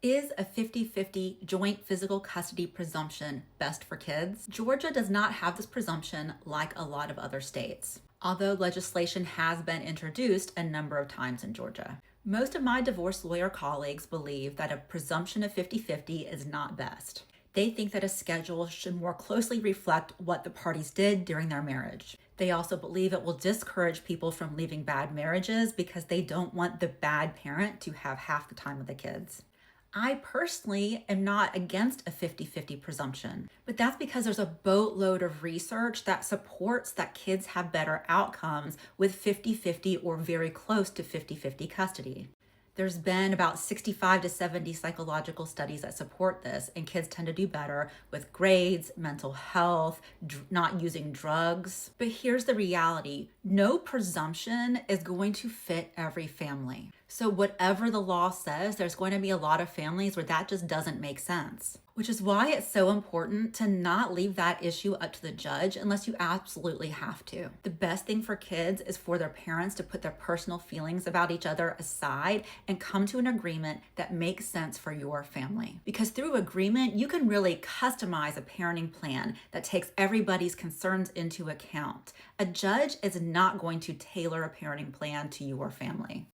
Is a 50-50 joint physical custody presumption best for kids? Georgia does not have this presumption like a lot of other states, although legislation has been introduced a number of times in Georgia. Most of my divorce lawyer colleagues believe that a presumption of 50-50 is not best. They think that a schedule should more closely reflect what the parties did during their marriage. They also believe it will discourage people from leaving bad marriages because they don't want the bad parent to have half the time with the kids. I personally am not against a 50-50 presumption, but that's because there's a boatload of research that supports that kids have better outcomes with 50-50 or very close to 50-50 custody. There's been about 65 to 70 psychological studies that support this, and kids tend to do better with grades, mental health, not using drugs. But here's the reality: no presumption is going to fit every family. So whatever the law says, there's going to be a lot of families where that just doesn't make sense, which is why it's so important to not leave that issue up to the judge unless you absolutely have to. The best thing for kids is for their parents to put their personal feelings about each other aside and come to an agreement that makes sense for your family. Because through agreement, you can really customize a parenting plan that takes everybody's concerns into account. A judge is not going to tailor a parenting plan to your family.